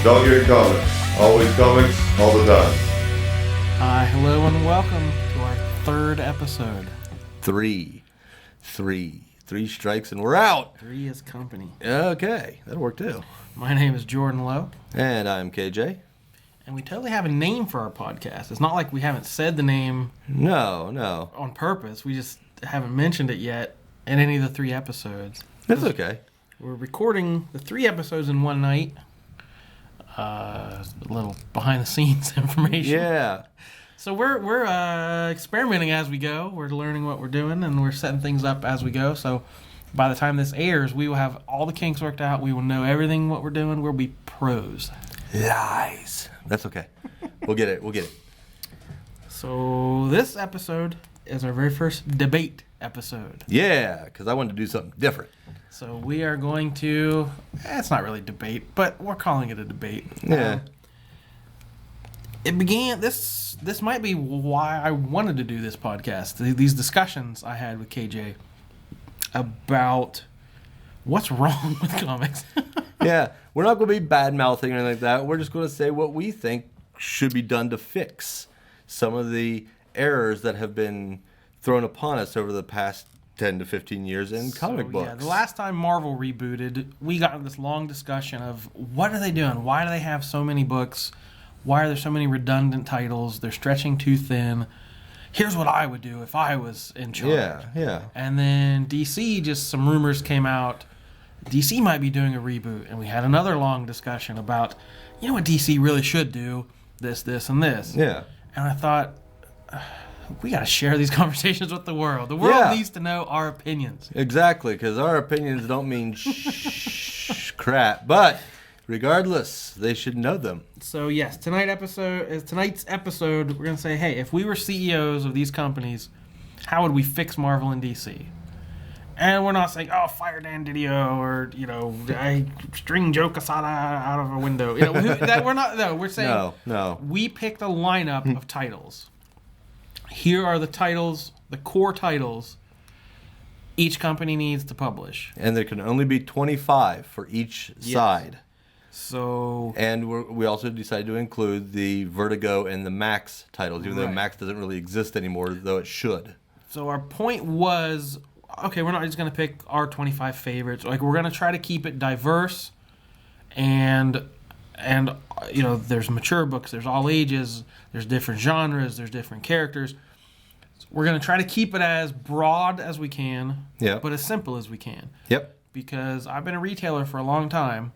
Don't get comics. Always comics, all the time. Hello and welcome to our third episode. Three strikes and we're out. 3 is company. Okay, that'll work too. My name is Jordan Lowe. And I'm KJ. And we totally have a name for our podcast. It's not like we haven't said the name No. on purpose. We just haven't mentioned it yet in any of the 3 episodes. That's okay. We're recording the 3 episodes in one night. A little behind-the-scenes information. Yeah. So we're experimenting as we go. We're learning what we're doing, and we're setting things up as we go. So by the time this airs, we will have all the kinks worked out. We will know everything what we're doing. We'll be pros. Lies. That's okay. We'll get it. So this episode is our very first debate episode. Yeah, because I wanted to do something different. So we are going to, it's not really debate, but we're calling it a debate. Yeah. It began, this might be why I wanted to do this podcast. These discussions I had with KJ about what's wrong with comics. Yeah, we're not going to be bad-mouthing or anything like that. We're just going to say what we think should be done to fix some of the errors that have been thrown upon us over the past 10 to 15 years in comic books. Yeah, the last time Marvel rebooted, we got into this long discussion of what are they doing? Why do they have so many books? Why are there so many redundant titles? They're stretching too thin. Here's what I would do if I was in charge. Yeah. And then DC, just some rumors came out. DC might be doing a reboot. And we had another long discussion about, you know what DC really should do? This, and this. Yeah. And I thought, we got to share these conversations with the world. The world needs to know our opinions. Exactly, because our opinions don't mean crap. But regardless, they should know them. So yes, tonight's episode, we're going to say, hey, if we were CEOs of these companies, how would we fix Marvel and DC? And we're not saying, oh, fire Dan Didio or, I string Joe Quesada out of a window. We're not. No, we're saying no. We picked a lineup of titles. Here are the titles, the core titles each company needs to publish. And there can only be 25 for each side. So, and we also decided to include the Vertigo and the Max titles, even though Max doesn't really exist anymore, though it should. So our point was, okay, we're not just going to pick our 25 favorites. Like, we're going to try to keep it diverse, and there's mature books, there's all ages, there's different genres, there's different characters. So we're going to try to keep it as broad as we can, but as simple as we can. Yep. Because I've been a retailer for a long time,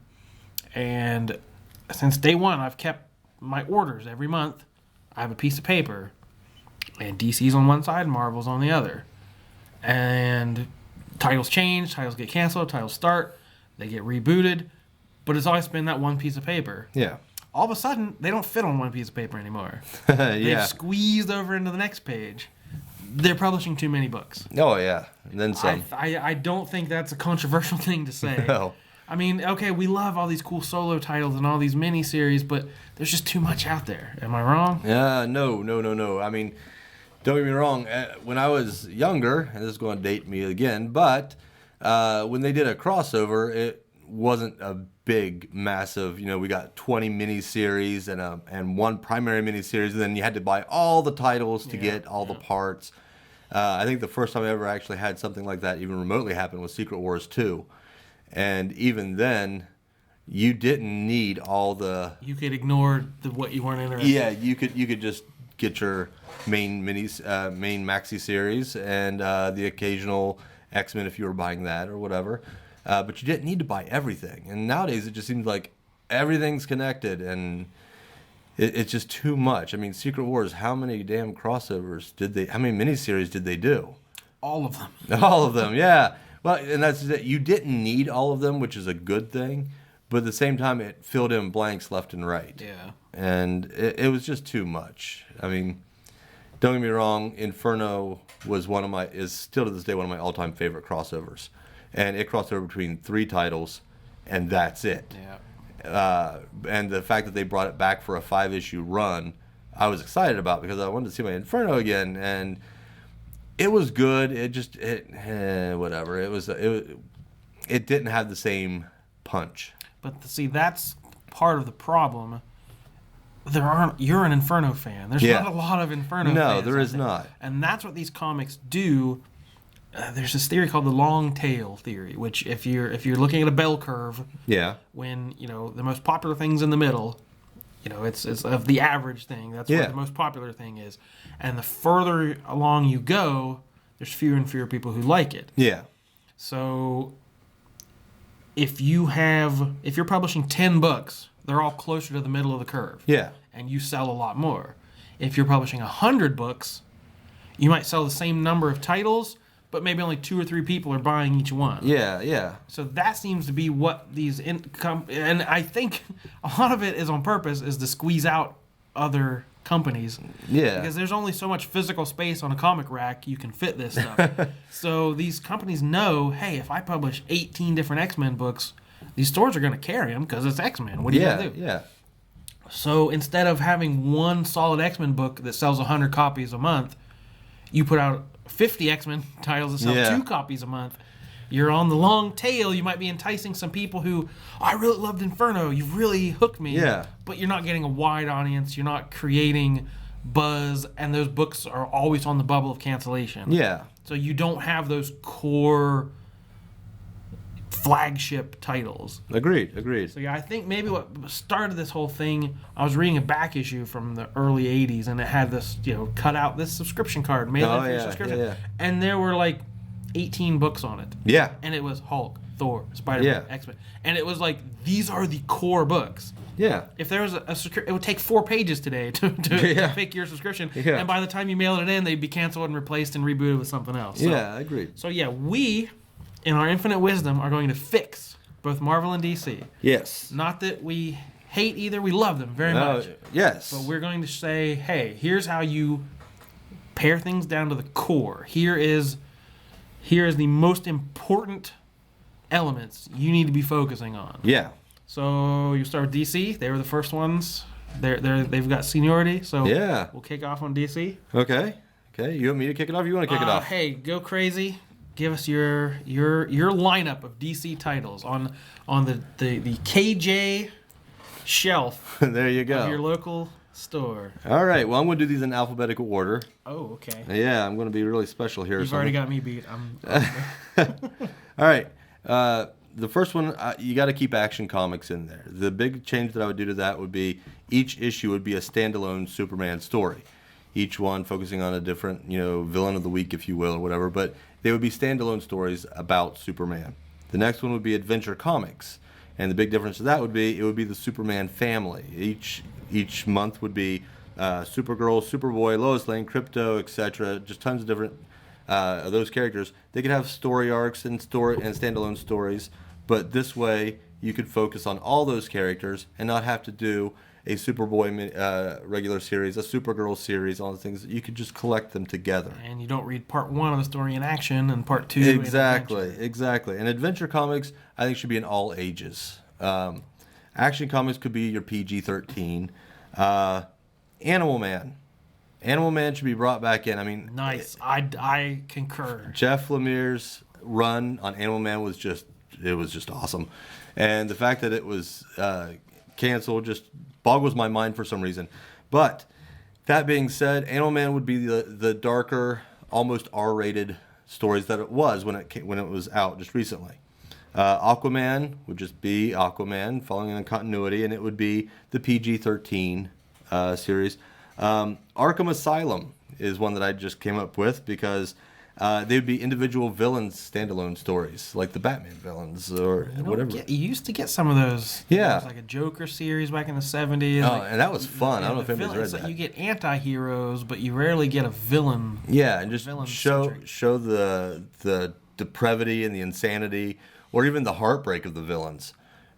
and since day one, I've kept my orders every month. I have a piece of paper, and DC's on one side, Marvel's on the other. And titles change, titles get canceled, titles start, they get rebooted, but it's always been that one piece of paper. Yeah. All of a sudden, they don't fit on one piece of paper anymore. Yeah. They've squeezed over into the next page. They're publishing too many books. Oh, yeah. And then some. I don't think that's a controversial thing to say. No. I mean, okay, we love all these cool solo titles and all these miniseries, but there's just too much out there. Am I wrong? Yeah, no. I mean, don't get me wrong. When I was younger, and this is going to date me again, but when they did a crossover, it wasn't a big, massive, we got 20 miniseries and one primary miniseries, and then you had to buy all the titles to get all the parts. I think the first time I ever actually had something like that even remotely happen was Secret Wars 2. And even then, you didn't need all the... You could ignore what you weren't interested in. Yeah, you could just get your main maxi series and the occasional X-Men if you were buying that or whatever. But you didn't need to buy everything. And nowadays, it just seems like everything's connected, and it's just too much. I mean, Secret Wars, how many damn crossovers how many miniseries did they do? All of them. All of them, yeah. Well, and that's it. You didn't need all of them, which is a good thing. But at the same time, it filled in blanks left and right. Yeah. And it was just too much. I mean, don't get me wrong, Inferno is still to this day one of my all-time favorite crossovers. And it crossed over between 3 titles, and that's it. Yeah. And the fact that they brought it back for a 5-issue run, I was excited about because I wanted to see my Inferno again, and it was good. Whatever. It didn't have the same punch. But see, that's part of the problem. You're an Inferno fan. There's not a lot of Inferno fans. No, there is not. And that's what these comics do. There's this theory called the long tail theory, which if you're looking at a bell curve, when the most popular thing's in the middle, it's of the average thing. That's where the most popular thing is, and the further along you go, there's fewer and fewer people who like it. Yeah. So if you're publishing 10 books, they're all closer to the middle of the curve. Yeah. And you sell a lot more. If you're publishing 100 books, you might sell the same number of titles, but maybe only 2 or 3 people are buying each one. Yeah, yeah. So that seems to be what these and I think a lot of it is on purpose, is to squeeze out other companies. Yeah. Because there's only so much physical space on a comic rack you can fit this stuff. So these companies know, hey, if I publish 18 different X-Men books, these stores are going to carry them because it's X-Men. What are you going to do? Yeah. So instead of having one solid X-Men book that sells 100 copies a month, you put out 50 X-Men titles that sell 2 copies a month. You're on the long tail. You might be enticing some people who, I really loved Inferno. You've really hooked me. Yeah. But you're not getting a wide audience. You're not creating buzz. And those books are always on the bubble of cancellation. Yeah. So you don't have those core flagship titles. Agreed. So yeah, I think maybe what started this whole thing, I was reading a back issue from the early 80s, and it had this, cut out this subscription card, mail in for your subscription. Yeah. And there were like 18 books on it. Yeah. And it was Hulk, Thor, Spider-Man, X-Men. And it was like, these are the core books. Yeah. If there was a subscription, it would take 4 pages today to pick your subscription. Yeah. And by the time you mailed it in, they'd be canceled and replaced and rebooted with something else. So, yeah, agreed. So yeah, we, in our infinite wisdom, are going to fix both Marvel and DC. Yes. Not that we hate either. We love them very much. Yes. But we're going to say, hey, here's how you pare things down to the core. Here is the most important elements you need to be focusing on. Yeah. So you start with DC. They were the first ones. They've got seniority. So we'll kick off on DC. Okay. You want me to kick it off? Or you want to kick it off? Hey, go crazy. Give us your lineup of DC titles on the KJ shelf. There you go. Of your local store. All right. Well, I'm going to do these in alphabetical order. Oh, okay. Yeah, I'm going to be really special here. You've already got me beat. All right. The first one, you got to keep Action Comics in there. The big change that I would do to that would be each issue would be a standalone Superman story. Each one focusing on a different, villain of the week, if you will, or whatever. But they would be standalone stories about Superman. The next one would be Adventure Comics. And the big difference to that would be, it would be the Superman family. Each month would be Supergirl, Superboy, Lois Lane, Crypto, etc. Just tons of different of those characters. They could have story arcs and standalone stories, but this way you could focus on all those characters and not have to do a Superboy regular series, a Supergirl series, all the things. You could just collect them together. And you don't read part 1 of the story in action and part 2 Exactly. in And Adventure Comics, I think, should be in all ages. Action Comics could be your PG-13. Animal Man. Animal Man should be brought back in. I mean, nice. I concur. Jeff Lemire's run on Animal Man was just awesome. And the fact that it was canceled just boggles my mind for some reason. But that being said, Animal Man would be the darker, almost R-rated stories that it was when it was out just recently. Aquaman would just be Aquaman, following in continuity, and it would be the PG-13 series. Arkham Asylum is one that I just came up with because they would be individual villains standalone stories, like the Batman villains or whatever. You used to get some of those. Yeah. There was like a Joker series back in the 70s. Oh, and that was fun. I don't know if anybody's read that. You get anti-heroes, but you rarely get a villain. Yeah, and just show the depravity and the insanity, or even the heartbreak of the villains.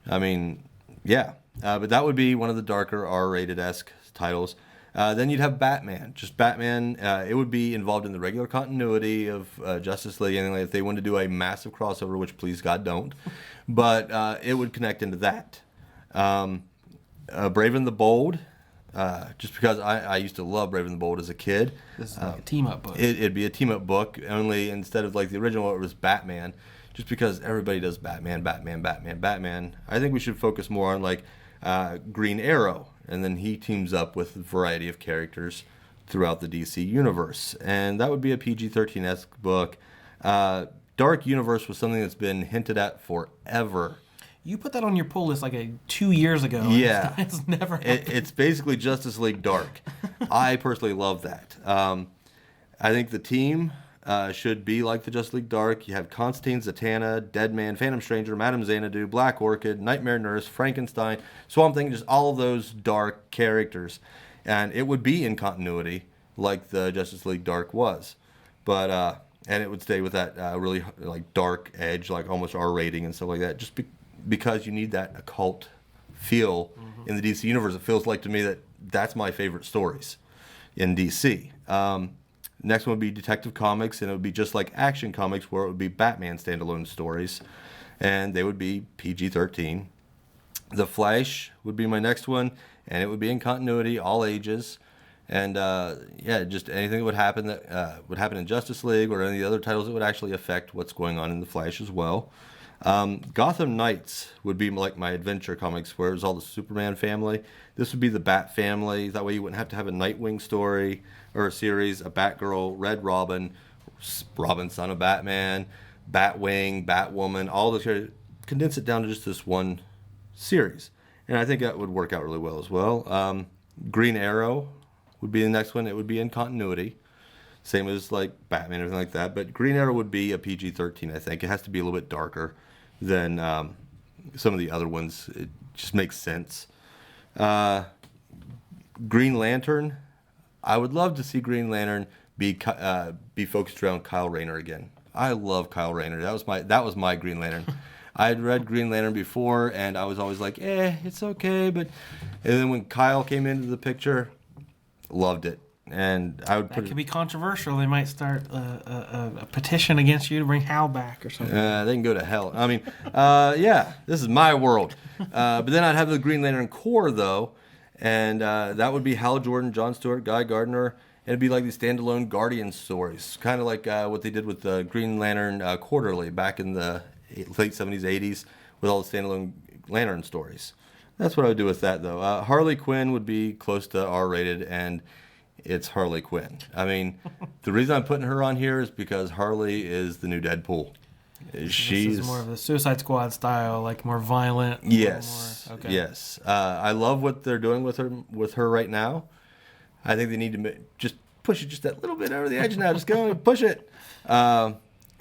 I mean, yeah. But that would be one of the darker R-rated-esque titles. Then you'd have Batman. Just Batman. It would be involved in the regular continuity of Justice League. Anything like if they wanted to do a massive crossover, which please God don't. But it would connect into that. Brave and the Bold. Just because I used to love Brave and the Bold as a kid. This is like a team-up book. It'd be a team-up book, only instead of like the original, it was Batman. Just because everybody does Batman. I think we should focus more on like Green Arrow, and then he teams up with a variety of characters throughout the DC universe, and that would be a PG-13-esque book. Dark Universe was something that's been hinted at forever. You put that on your pull list like 2 years ago. Yeah. It's never happened. It's basically Justice League Dark. I personally love that. I think the team should be like the Justice League Dark. You have Constantine, Zatanna, Deadman, Phantom Stranger, Madame Xanadu, Black Orchid, Nightmare Nurse, Frankenstein, Swamp Thing, just all of those dark characters. And it would be in continuity like the Justice League Dark was. But, and it would stay with that really like dark edge, like almost R rating and stuff like that, just because you need that occult feel in the DC universe. It feels like to me that that's my favorite stories in DC. Next one would be Detective Comics, and it would be just like Action Comics, where it would be Batman standalone stories, and they would be PG-13. The Flash would be my next one, and it would be in continuity, all ages, and just anything that would happen in Justice League or any of the other titles that would actually affect what's going on in the Flash as well. Gotham Knights would be like my adventure comics, where it was all the Superman family. This would be the Bat family. That way you wouldn't have to have a Nightwing story or a series, a Batgirl, Red Robin, Robin son of Batman, Batwing, Batwoman, all those characters. Condense it down to just this one series. And I think that would work out really well as well. Green Arrow would be the next one. It would be in continuity. Same as like Batman and everything like that. But Green Arrow would be a PG-13, I think. It has to be a little bit darker than some of the other ones. It just makes sense. Green Lantern. I would love to see Green Lantern be focused around Kyle Rayner again. I love Kyle Rayner. That was my Green Lantern. I had read Green Lantern before, and I was always like, it's okay. And then when Kyle came into the picture, loved it. And I would that could be controversial. They might start a petition against you to bring Hal back or something. They can go to hell. I mean, this is my world. But then I'd have the Green Lantern Corps, though, and that would be Hal Jordan, John Stewart, Guy Gardner, and it'd be like these standalone Guardian stories, kind of like what they did with the Green Lantern Quarterly back in the late 70s, 80s, with all the standalone Lantern stories. That's what I would do with that, though. Harley Quinn would be close to R-rated, and it's Harley Quinn. I mean, the reason I'm putting her on here is because Harley is the new Deadpool. She's this is more of the Suicide Squad style, like more violent. Yes. More, okay. Yes. I love what they're doing with her right now. I think they need to just push it just that little bit over the edge now. Just go and push it.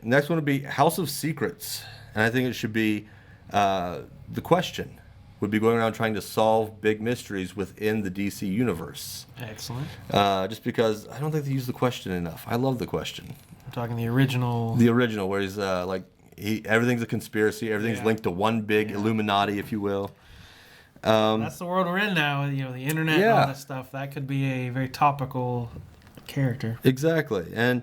Next one would be House of Secrets, and I think it should be The Question. Would be going around trying to solve big mysteries within the DC universe. Excellent. Just because I don't think they use The Question enough. I love The Question. I'm talking the original. The original, where he's everything's a conspiracy. Everything's linked to one big Illuminati, if you will. That's the world we're in now. You know, the internet and all that stuff. That could be a very topical character. Exactly. And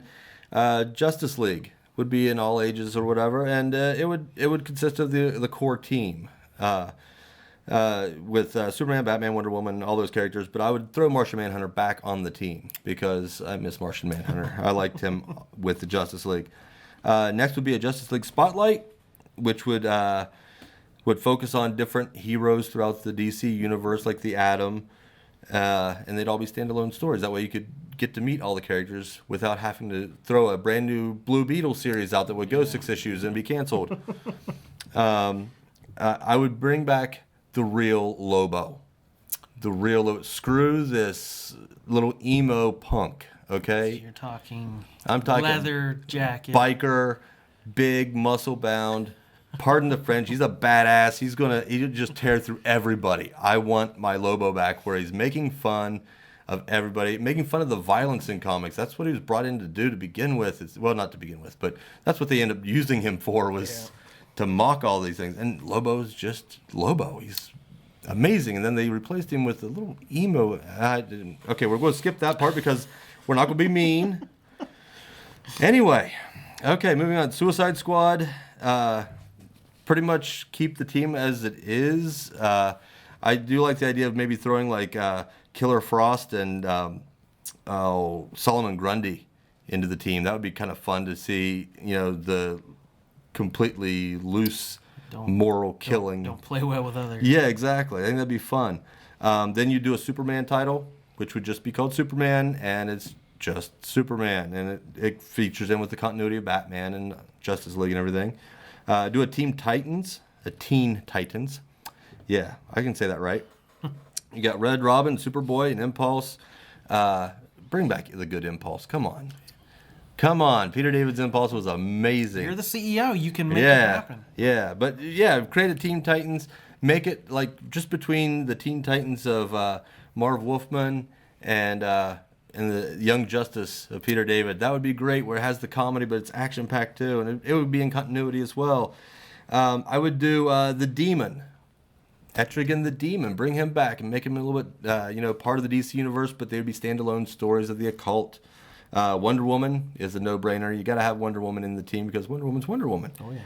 Justice League would be in all ages or whatever, and it would consist of the core team. With Superman, Batman, Wonder Woman, all those characters, but I would throw Martian Manhunter back on the team because I miss Martian Manhunter. I liked him with the Justice League. Next would be a Justice League Spotlight, which would focus on different heroes throughout the DC universe, like the Atom, and they'd all be standalone stories. That way you could get to meet all the characters without having to throw a brand new Blue Beetle series out that would go 6 issues and be canceled. I would bring back the real Lobo. Screw this little emo punk, okay? So you're talking. I'm talking leather jacket, biker, big, muscle bound. Pardon the French. He's a badass. He'll just tear through everybody. I want my Lobo back, where he's making fun of everybody, making fun of the violence in comics. That's what he was brought in to do to begin with. Well, not to begin with, but that's what they end up using him for, was to mock all these things. And Lobo's just Lobo. He's amazing. And then they replaced him with a little emo. Okay, we're going to skip that part because we're not going to be mean. Anyway, okay, moving on. Suicide Squad. Pretty much keep the team as it is. I do like the idea of maybe throwing like Killer Frost and Solomon Grundy into the team. That would be kind of fun to see, the completely loose moral killing. Don't play well with others. Yeah, exactly. I think that'd be fun. Then you do a Superman title, which would just be called Superman, and it's just Superman, and it features in with the continuity of Batman and Justice League and everything. Do a Teen Titans. Yeah, I can say that right. You got Red Robin, Superboy, and Impulse. Bring back the good Impulse. Come on. Peter David's Impulse was amazing. You're the CEO. You can make it happen. Yeah, but create a Teen Titans. Make it like just between the Teen Titans of Marv Wolfman and the Young Justice of Peter David. That would be great, where it has the comedy, but it's action-packed too, and it would be in continuity as well. I would do the Demon. Etrigan the Demon. Bring him back and make him a little bit, part of the DC universe, but they would be standalone stories of the occult. Wonder Woman is a no-brainer. You got to have Wonder Woman in the team because Wonder Woman's Wonder Woman. Oh, yeah.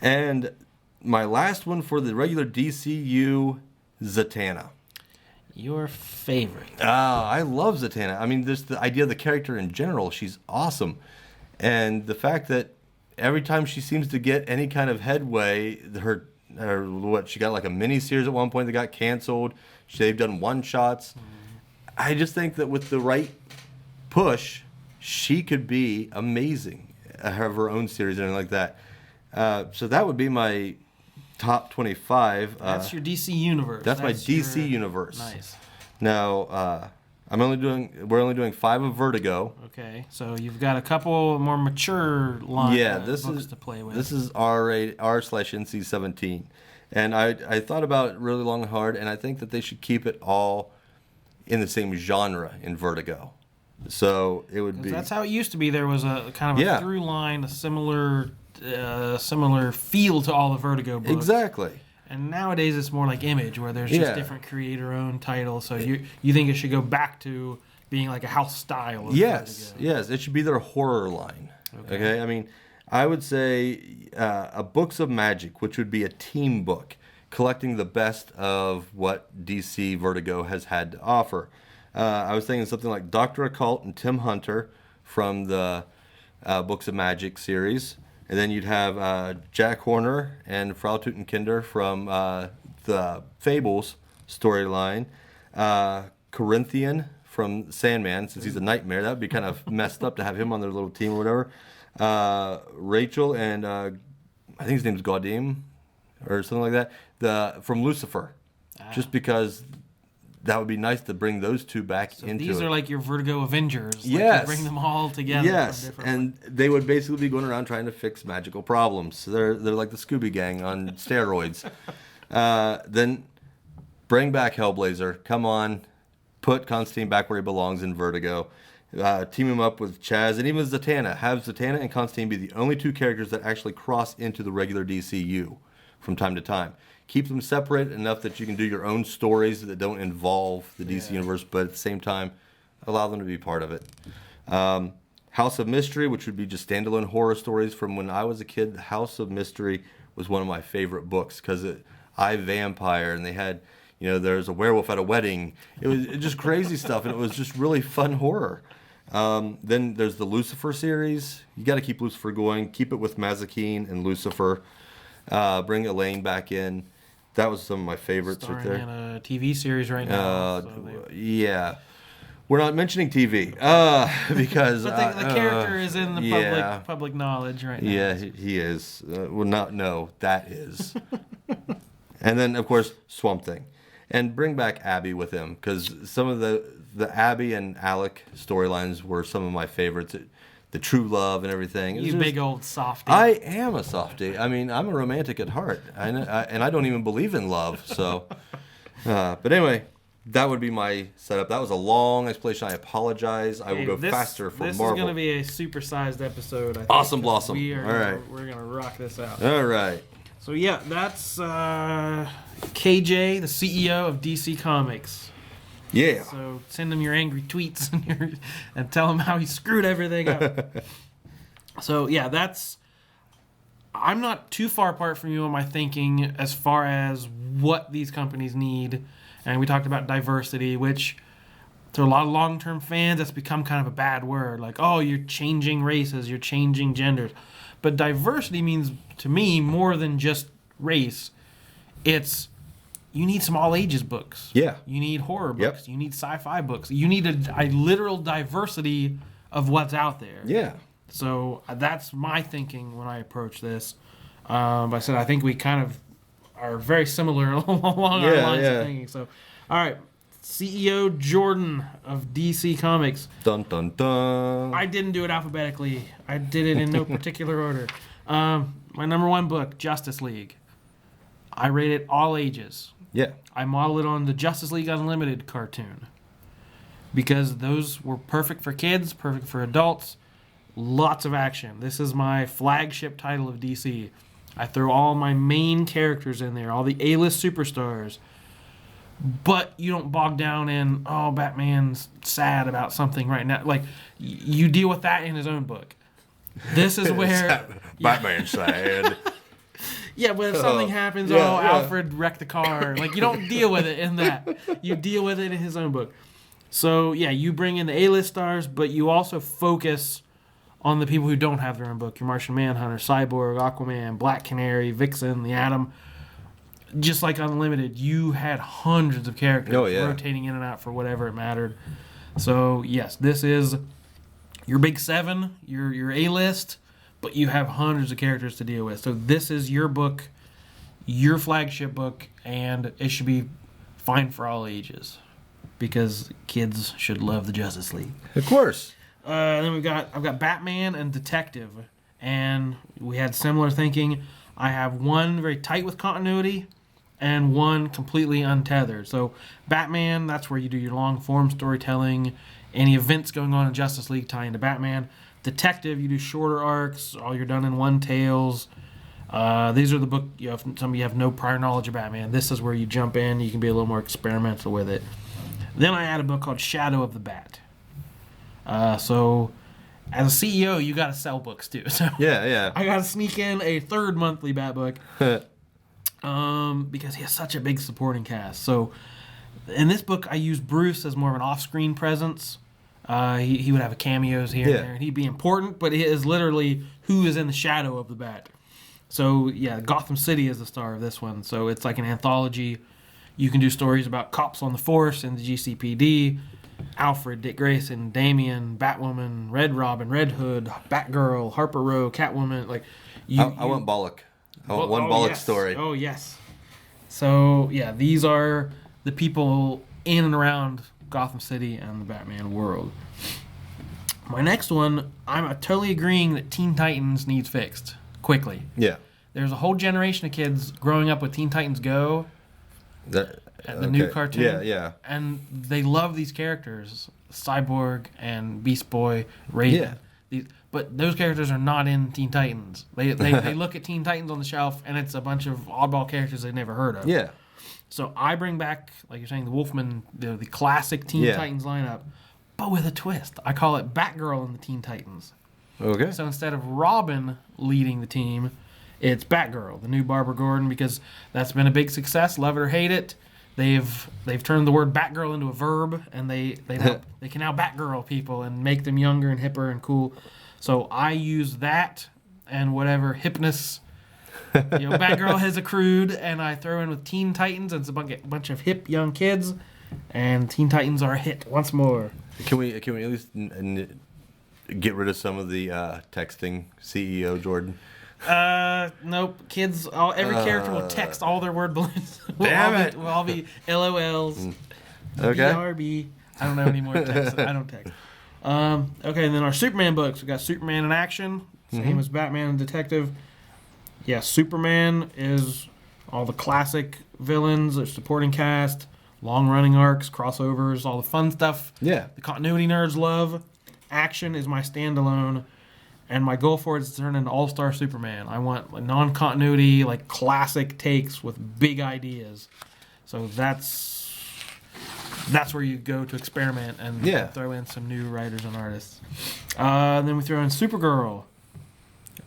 And my last one for the regular DCU, Zatanna. Your favorite. I love Zatanna. I mean, just the idea of the character in general, she's awesome. And the fact that every time she seems to get any kind of headway, she got like a mini-series at one point that got canceled. They've done one-shots. I just think that with the right push, she could be amazing. Have her own series and everything like that. So that would be my top 25. That's your DC universe. That's my DC universe. Nice. Now, we're only doing 5 of Vertigo. Okay, so you've got a couple more mature books to play with. This is R/NC-17, and I thought about it really long and hard, and I think that they should keep it all in the same genre in Vertigo. So it would be. That's how it used to be. There was a kind of a through line, a similar feel to all the Vertigo books. Exactly. And nowadays it's more like Image, where there's just different creator-owned titles. So you think it should go back to being like a house style of Yes, Vertigo. yes. It should be their horror line. Okay? I mean, I would say a Books of Magic, which would be a team book, collecting the best of what DC Vertigo has had to offer. I was thinking something like Dr. Occult and Tim Hunter from the Books of Magic series. And then you'd have Jack Horner and Frau Tutenkinder from the Fables storyline. Corinthian from Sandman, since he's a nightmare. That would be kind of messed up to have him on their little team or whatever. Rachel and I think his name's Gaudim or something like that. From Lucifer. Just because that would be nice to bring those two back into these it. are like your Vertigo Avengers. Yes. Like you bring them all together. Yes, and they would basically be going around trying to fix magical problems. So they're like the Scooby Gang on steroids. Then bring back Hellblazer. Come on. Put Constantine back where he belongs in Vertigo. Team him up with Chaz and even Zatanna. Have Zatanna and Constantine be the only two characters that actually cross into the regular DCU from time to time. Keep them separate enough that you can do your own stories that don't involve the DC universe, but at the same time, allow them to be part of it. House of Mystery, which would be just standalone horror stories from when I was a kid. House of Mystery was one of my favorite books because I Vampire, and they had, there's a werewolf at a wedding. It was just crazy stuff, and it was just really fun horror. Then there's the Lucifer series. You got to keep Lucifer going. Keep it with Mazikeen and Lucifer. Bring Elaine back in. That was some of my favorites right there. Starring in a TV series right now. Yeah. We're not mentioning TV because... But the character is in the public knowledge right now. Yeah, he is. That is. And then, of course, Swamp Thing. And bring back Abby with him because some of the Abby and Alec storylines were some of my favorites. The true love and everything. You big old softy. I am a softy. I mean, I'm a romantic at heart, and I don't even believe in love. So, but anyway, that would be my setup. That was a long explanation. I apologize. I will go faster for Marvel. This is going to be a supersized episode. I think, awesome blossom. All right, we're going to rock this out. All right. So yeah, that's KJ, the CEO of DC Comics. Yeah. So send him your angry tweets and tell him how he screwed everything up. So yeah, I'm not too far apart from you in my thinking as far as what these companies need. And we talked about diversity, which to a lot of long-term fans, that's become kind of a bad word. Like, oh, you're changing races, you're changing genders. But diversity means, to me, more than just race. It's you need some all ages books. Yeah. You need horror Yep. books. You need sci-fi books. You need a literal diversity of what's out there. Yeah. So that's my thinking when I approach this. I said I think we kind of are very similar along our lines of thinking. So, all right, CEO Jordan of DC Comics. Dun dun dun. I didn't do it alphabetically. I did it in no particular order. My number one book, Justice League. I rate it all ages. Yeah. I model it on the Justice League Unlimited cartoon because those were perfect for kids, perfect for adults. Lots of action. This is my flagship title of DC. I throw all my main characters in there, all the A-list superstars. But you don't bog down in, oh, Batman's sad about something right now. Like, you deal with that in his own book. This is where... Batman's sad. Yeah, but if something happens, Alfred wrecked the car. Like, you don't deal with it in that. You deal with it in his own book. So, yeah, you bring in the A-list stars, but you also focus on the people who don't have their own book. Your Martian Manhunter, Cyborg, Aquaman, Black Canary, Vixen, the Atom. Just like Unlimited, you had hundreds of characters rotating in and out for whatever it mattered. So, yes, this is your big seven, your A-list, but you have hundreds of characters to deal with. So this is your book, your flagship book, and it should be fine for all ages because kids should love the Justice League. Of course. Then I've got Batman and Detective, and we had similar thinking. I have one very tight with continuity and one completely untethered. So Batman, that's where you do your long form storytelling, any events going on in Justice League tie into Batman. Detective, you do shorter arcs, all you're done in one tales. These are the book, if some of you have no prior knowledge of Batman, this is where you jump in, you can be a little more experimental with it. Then I had a book called Shadow of the Bat. So as a CEO, you got to sell books too. So Yeah. I got to sneak in a third monthly Bat book because he has such a big supporting cast. So in this book, I use Bruce as more of an off-screen presence. He would have cameos here and there, and he'd be important, but he is literally who is in the shadow of the Bat. So yeah, Gotham City is the star of this one. So it's like an anthology. You can do stories about cops on the force and the GCPD. Alfred, Dick Grayson, Damian, Batwoman, Red Robin, Red Hood, Batgirl, Harper Row, Catwoman. Like, I want Bullock. I want one Bullock story. Oh yes. So yeah, these are the people in and around Gotham City and the Batman world. My next one, I'm totally agreeing that Teen Titans needs fixed quickly. Yeah. There's a whole generation of kids growing up with Teen Titans Go. The new cartoon. Yeah. And they love these characters, Cyborg and Beast Boy, Raven. Yeah. But those characters are not in Teen Titans. They look at Teen Titans on the shelf, and it's a bunch of oddball characters they've never heard of. Yeah. So I bring back, like you're saying, the Wolfman, the classic Teen Titans lineup, but with a twist. I call it Batgirl in the Teen Titans. Okay. So instead of Robin leading the team, it's Batgirl, the new Barbara Gordon, because that's been a big success. Love it or hate it. They've turned the word Batgirl into a verb, and they can now Batgirl people and make them younger and hipper and cool. So I use that and whatever hipness Batgirl has accrued, and I throw in with Teen Titans. It's a bunch of hip young kids, and Teen Titans are a hit once more. Can we at least get rid of some of the texting, CEO Jordan? Nope. Kids, every character will text all their word balloons. We'll all be LOLs. Okay. BRB. I don't know any more text. I don't text. Okay, and then our Superman books. We got Superman in Action, same as Batman and Detective. Yeah, Superman is all the classic villains, their supporting cast, long-running arcs, crossovers, all the fun stuff. Yeah. The continuity nerds love. Action is my standalone. And my goal for it is to turn into All-Star Superman. I want non-continuity, like classic takes with big ideas. So that's where you go to experiment and throw in some new writers and artists. Then we throw in Supergirl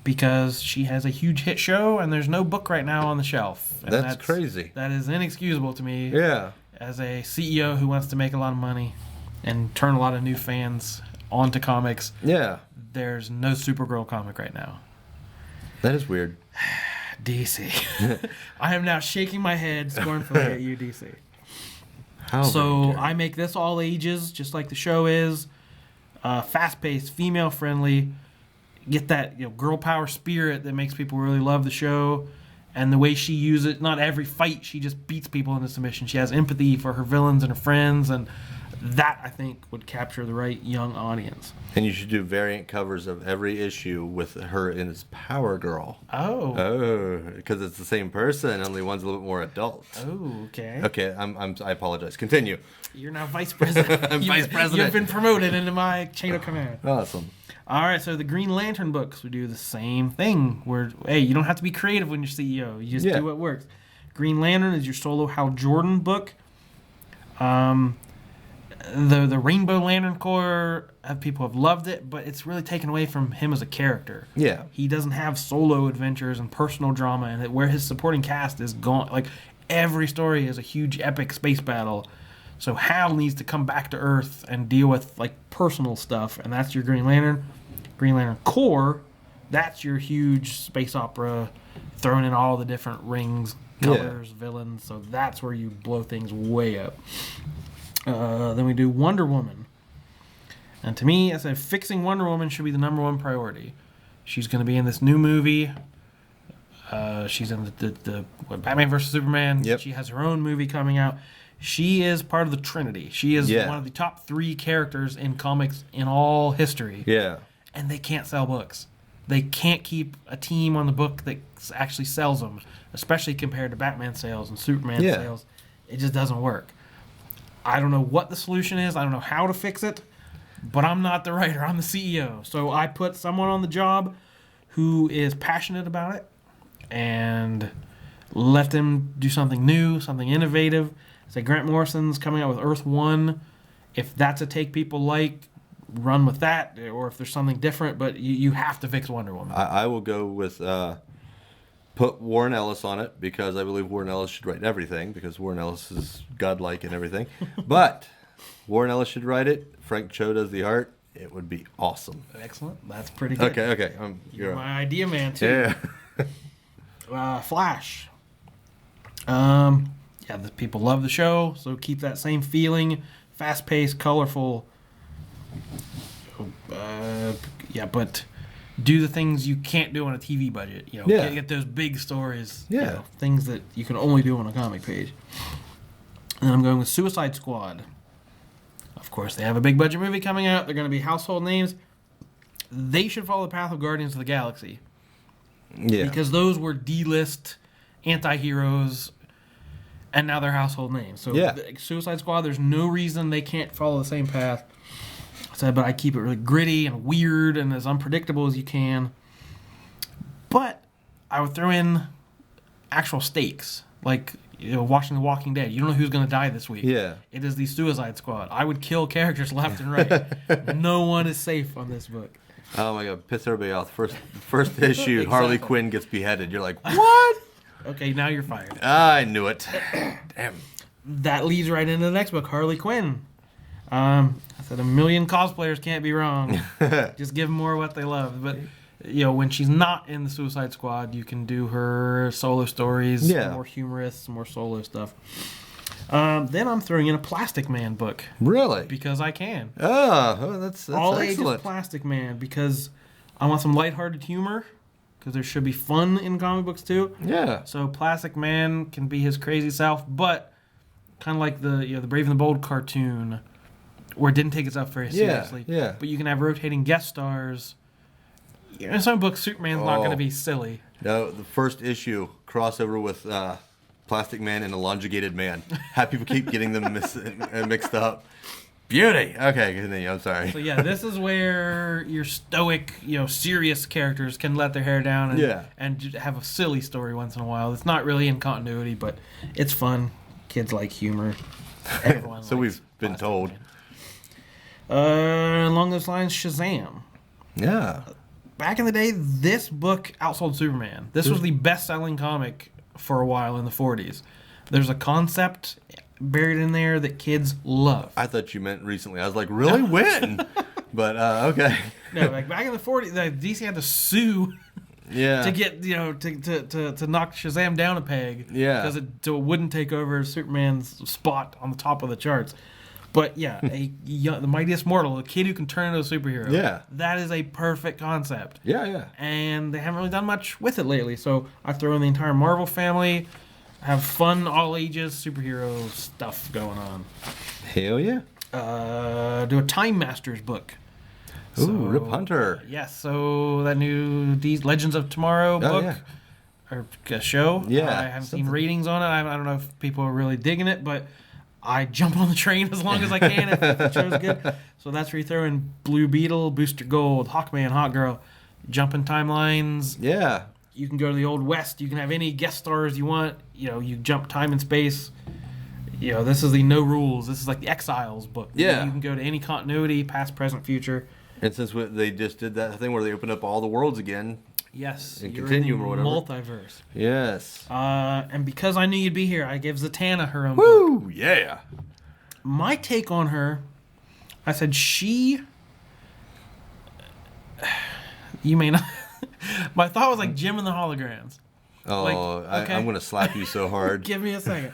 because she has a huge hit show and there's no book right now on the shelf. And that's crazy. That is inexcusable to me. Yeah. As a CEO who wants to make a lot of money and turn a lot of new fans onto comics. Yeah. There's no Supergirl comic right now. That is weird. DC. I am now shaking my head scornfully at you, DC. How So very I make this all ages, just like the show is. Fast-paced, female-friendly. Get that girl power spirit that makes people really love the show. And the way she uses it, not every fight she just beats people into submission. She has empathy for her villains and her friends, and that, I think, would capture the right young audience. And you should do variant covers of every issue with her in as Power Girl. Oh, Because it's the same person, only one's a little bit more adult. okay. Okay, I apologize. Continue. You're now vice president. I'm vice president. You've been promoted into my chain of command. Awesome. All right, so the Green Lantern books, we do the same thing. Where, hey, you don't have to be creative when you're CEO. You just do what works. Green Lantern is your solo Hal Jordan book. The Rainbow Lantern Corps, people have loved it, but it's really taken away from him as a character. Yeah. He doesn't have solo adventures and personal drama, and where his supporting cast is gone. Like, every story is a huge epic space battle. So Hal needs to come back to Earth and deal with personal stuff, and that's your Green Lantern. Green Lantern Corps, that's your huge space opera, throwing in all the different rings, colors, villains. So that's where you blow things way up. Then we do Wonder Woman, and to me, I said fixing Wonder Woman should be the #1 priority. She's going to be in this new movie. She's in the Batman vs Superman. Yep. She has her own movie coming out. She is part of the Trinity. She is one of the top 3 characters in comics in all history. Yeah. And they can't sell books. They can't keep a team on the book that actually sells them, especially compared to Batman sales and Superman sales. It just doesn't work. I don't know what the solution is. I don't know how to fix it, but I'm not the writer. I'm the CEO. So I put someone on the job who is passionate about it and let them do something new, something innovative. Say Grant Morrison's coming out with Earth 1. If that's a take people like, run with that, or if there's something different, but you have to fix Wonder Woman. I will go with put Warren Ellis on it, because I believe Warren Ellis should write everything, because Warren Ellis is godlike and everything. But Warren Ellis should write it. Frank Cho does the art. It would be awesome. Excellent. That's pretty good. Okay. You're my idea man, too. Yeah. Flash. The people love the show, so keep that same feeling. Fast-paced, colorful. But do the things you can't do on a TV budget. Get those big stories. Things that you can only do on a comic page. And then I'm going with Suicide Squad. Of course, they have a big budget movie coming out. They're going to be household names. They should follow the path of Guardians of the Galaxy. Yeah. Because those were D-list anti-heroes, and now they're household names. So Suicide Squad, there's no reason they can't follow the same path. But I keep it really gritty and weird and as unpredictable as you can. But I would throw in actual stakes, like watching The Walking Dead. You don't know who's going to die this week. Yeah. It is the Suicide Squad. I would kill characters left and right. No one is safe on this book. Oh my God! Piss everybody off. First issue, Exactly. Harley Quinn gets beheaded. You're like, what? Okay, now you're fired. I knew it. Damn. That leads right into the next book, Harley Quinn. I said 1 million cosplayers can't be wrong. Just give them more of what they love. But when she's not in the Suicide Squad, you can do her solo stories, more humorous, more solo stuff. Then I'm throwing in a Plastic Man book. Really? Because I can. Oh, that's all excellent. ages Plastic Man, because I want some lighthearted humor, because there should be fun in comic books too. Yeah. So Plastic Man can be his crazy self, but kind of like the Brave and the Bold cartoon, where it didn't take itself very seriously. Yeah. But you can have rotating guest stars. In some books, Superman's not going to be silly. No, the first issue crossover with Plastic Man and Elongated Man. Have people keep getting them mixed up. Beauty. Okay, continue. I'm sorry. So this is where your stoic, serious characters can let their hair down and have a silly story once in a while. It's not really in continuity, but it's fun. Kids like humor. Everyone So likes we've been Plastic told. Man. Along those lines, Shazam. Yeah. Back in the day, this book outsold Superman. This was the best-selling comic for a while in the 40s. There's a concept buried in there that kids love. I thought you meant recently. I was like, really? When? But, okay. No, back in the 40s, DC had to sue to get to knock Shazam down a peg. Yeah. Because it wouldn't take over Superman's spot on the top of the charts. But yeah, the mightiest mortal, a kid who can turn into a superhero. Yeah. That is a perfect concept. Yeah. And they haven't really done much with it lately. So I throw in the entire Marvel family, have fun, all ages superhero stuff going on. Hell yeah. Do a Time Masters book. Ooh, Rip Hunter. Yes, so that new Legends of Tomorrow book or show. Yeah. I haven't seen ratings on it. I don't know if people are really digging it, but I jump on the train as long as I can if the show's good. So that's where you throw in Blue Beetle, Booster Gold, Hawkman, Hawkgirl, jumping timelines. Yeah. You can go to the Old West. You can have any guest stars you want. You jump time and space. This is the no rules. This is like the Exiles book. Yeah. You can go to any continuity, past, present, future. And since they just did that thing where they opened up all the worlds again. Yes. And you're Continuum in or the whatever. multiverse. Yes. And because I knew you'd be here, I gave Zatanna her own book. Woo! Yeah. My take on her, I said you may not. My thought was like Jim and the Holograms. Oh, okay. I'm going to slap you so hard. Give me a second.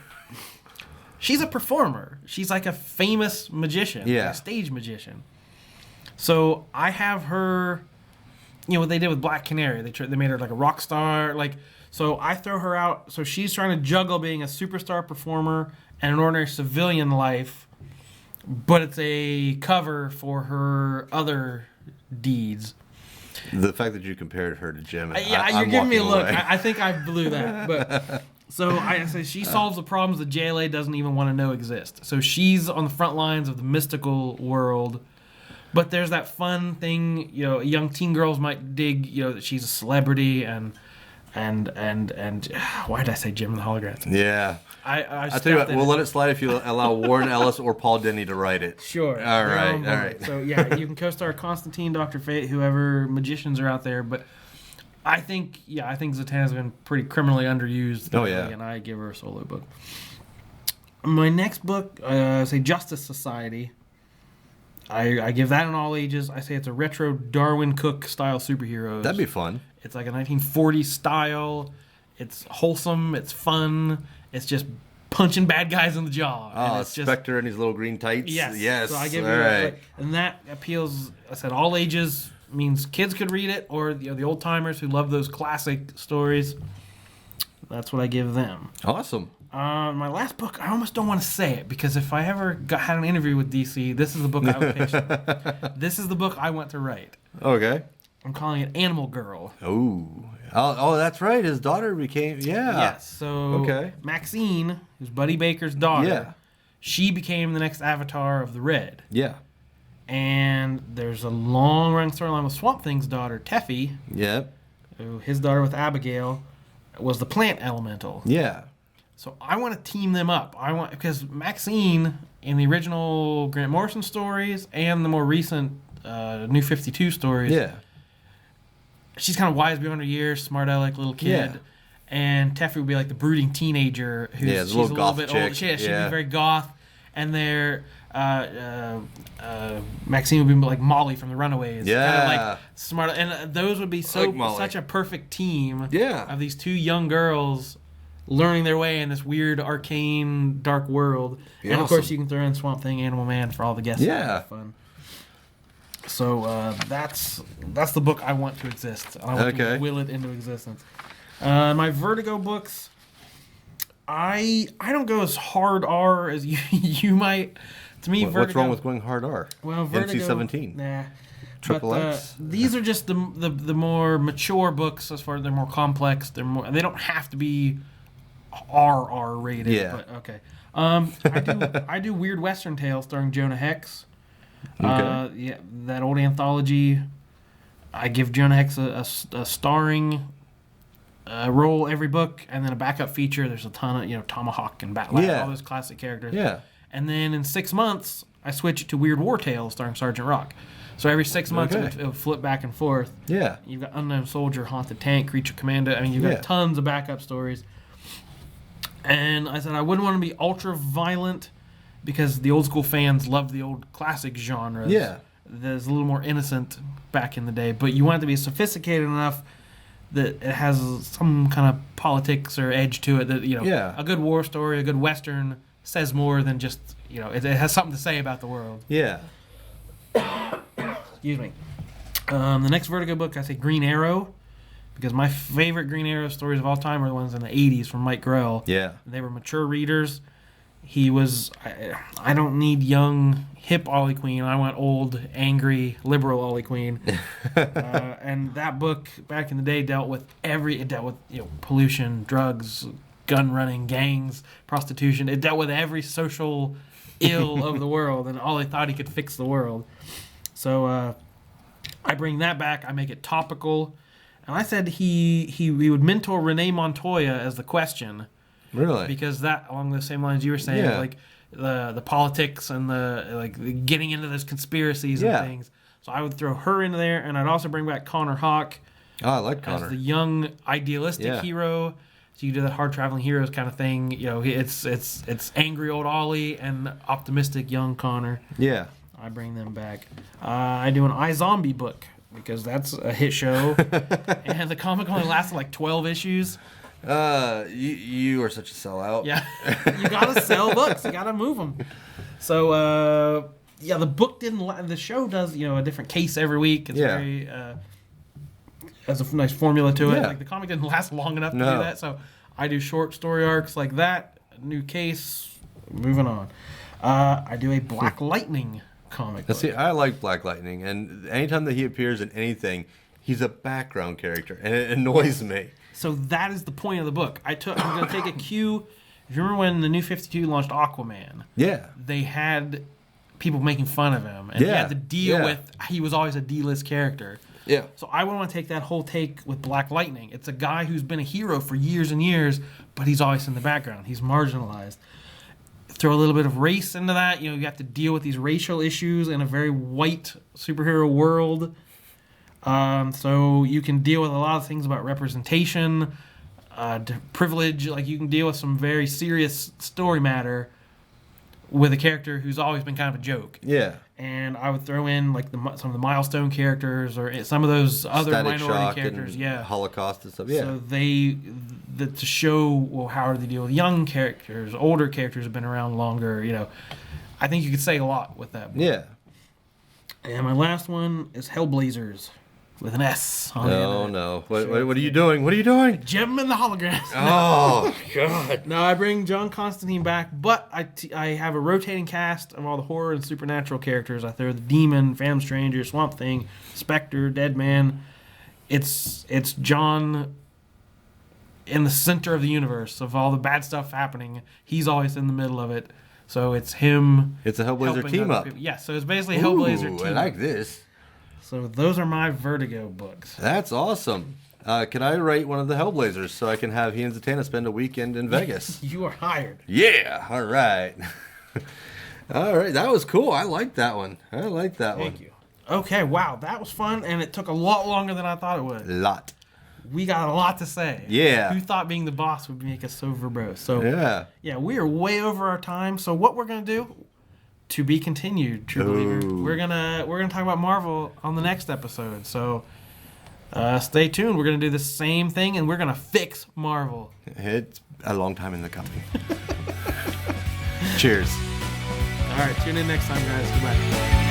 She's a performer. She's like a famous magician. Yeah. Like a stage magician. So I have her, what they did with Black Canary. They made her like a rock star. So I throw her out. So she's trying to juggle being a superstar performer and an ordinary civilian life, but it's a cover for her other deeds. The fact that you compared her to Jim. You're giving me a look. I think I blew that. But so I say she solves the problems that JLA doesn't even want to know exist. So she's on the front lines of the mystical world. But there's that fun thing, young teen girls might dig, that she's a celebrity and why did I say Jim and the Holograms? Yeah. I tell you what, we'll let it slide if you allow Warren Ellis or Paul Denny to write it. Sure. All right. So yeah, you can co-star Constantine, Dr. Fate, whoever magicians are out there, but I think Zatanna's been pretty criminally underused. Oh yeah. And I give her a solo book. My next book, say Justice Society. I give that in all ages. I say it's a retro Darwin Cook style superheroes. That'd be fun. It's like a 1940s style. It's wholesome. It's fun. It's just punching bad guys in the jaw. Oh, it's Spectre and his little green tights. Yes. So I give all you right. and that appeals. I said all ages means kids could read it, or the old timers who love those classic stories. That's what I give them. Awesome. My last book, I almost don't want to say it because if I ever had an interview with DC, this is the book I would pitch them. This is the book I want to write. Okay. I'm calling it Animal Girl. Oh, that's right. His daughter became, Yes. So Maxine, who's Buddy Baker's daughter, she became the next avatar of the Red. Yeah. And there's a long-running storyline with Swamp Thing's daughter, Teffy. Yep. Who his daughter with Abigail was the plant elemental. Yeah. So I want to team them up. Because Maxine in the original Grant Morrison stories and the more recent New 52 stories, she's kind of wise beyond her years, smart aleck little kid. Yeah. And Teffy would be like the brooding teenager who's the she's little a goth little bit chick. older. She'd be very goth. And they're Maxine would be like Molly from the Runaways. Yeah. Kind of like smart. And those would be such a perfect team of these two young girls learning their way in this weird, arcane, dark world. Yeah, and of course, you can throw in Swamp Thing, Animal Man for all the guests. Yeah. Fun. So that's the book I want to exist. I want to will it into existence. My Vertigo books, I don't go as hard R as you might. To me, Vertigo. What's wrong with going hard R? Well, Vertigo. MC-17. Nah. Triple X. These are just the more mature books as far as they're more complex. They don't have to be RR rated. Yeah. But okay. I do Weird Western Tales starring Jonah Hex. That old anthology. I give Jonah Hex a starring role every book, and then a backup feature. There's a ton of Tomahawk and Batlap, all those classic characters. Yeah. And then in 6 months, I switch it to Weird War Tales starring Sergeant Rock. So every 6 months, it would flip back and forth. Yeah. You've got Unknown Soldier, Haunted Tank, Creature Commando. I mean, you've got tons of backup stories. And I said I wouldn't want to be ultra violent because the old school fans loved the old classic genres. Yeah. That's a little more innocent back in the day. But you want it to be sophisticated enough that it has some kind of politics or edge to it that, Yeah. a good war story, a good Western says more than just, it has something to say about the world. Yeah. Excuse me. The next Vertigo book, I say Green Arrow, because my favorite Green Arrow stories of all time are the ones in the 80s from Mike Grell. Yeah. They were mature readers. He was, I don't need young, hip Ollie Queen. I want old, angry, liberal Ollie Queen. And that book back in the day dealt with pollution, drugs, gun running, gangs, prostitution. It dealt with every social ill of the world, and Ollie thought he could fix the world. So I bring that back. I make it topical. And I said he would mentor Renee Montoya as the Question. Really? Because that, along the same lines you were saying, like the politics and the getting into those conspiracies and things. So I would throw her into there, and I'd also bring back Connor Hawke. Oh, I like Connor. As the young, idealistic hero. So you do that hard traveling heroes kind of thing. It's angry old Ollie and optimistic young Connor. Yeah. I bring them back. I do an iZombie book because that's a hit show, and the comic only lasted like 12 issues. You are such a sellout. Yeah, you gotta sell books. You gotta move them. So the book didn't. The show does a different case every week. It's very has a nice formula to it. Yeah. Like the comic didn't last long enough to do that. So I do short story arcs like that. New case. Moving on. I do a Black Lightning comic book. See, I like Black Lightning, and anytime that he appears in anything, he's a background character, and it annoys me. So that is the point of the book. I'm going to take a cue. If you remember when the New 52 launched Aquaman, they had people making fun of him, and he had to deal with he was always a D-list character. Yeah. So I want to take that whole take with Black Lightning. It's a guy who's been a hero for years and years, but he's always in the background. He's marginalized. Throw a little bit of race into that. You have to deal with these racial issues in a very white superhero world. So you can deal with a lot of things about representation, privilege. Like you can deal with some very serious story matter with a character who's always been kind of a joke. Yeah. And I would throw in like some of the milestone characters or some of those other Static minority Shock characters. And Holocaust and stuff. Yeah. So to show how do they deal with young characters, older characters have been around longer. I think you could say a lot with that book. Yeah. And my last one is Hellblazers. With an S on it. Oh, no. What are you doing? What are you doing? Gem and the Holograms. Oh, God. No, I bring John Constantine back, but I have a rotating cast of all the horror and supernatural characters. I throw the Demon, Phantom Stranger, Swamp Thing, Spectre, Deadman. It's John in the center of the universe of all the bad stuff happening. He's always in the middle of it. So it's him. It's a Hellblazer team-up. Yeah, so it's basically a Hellblazer team-up. I like this. So those are my Vertigo books. That's awesome. Can I write one of the Hellblazers so I can have he and Zatanna spend a weekend in Vegas? You are hired. Yeah. All right. All right. That was cool. I like that one. Thank you. Okay. Wow. That was fun, and it took a lot longer than I thought it would. Lot. We got a lot to say. Yeah. Who thought being the boss would make us so verbose? So yeah, we are way over our time. So what we're gonna do? To be continued, true believer. We're gonna talk about Marvel on the next episode. So stay tuned. We're gonna do the same thing, and we're gonna fix Marvel. It's a long time in the coming. Cheers. All right, tune in next time, guys. Goodbye.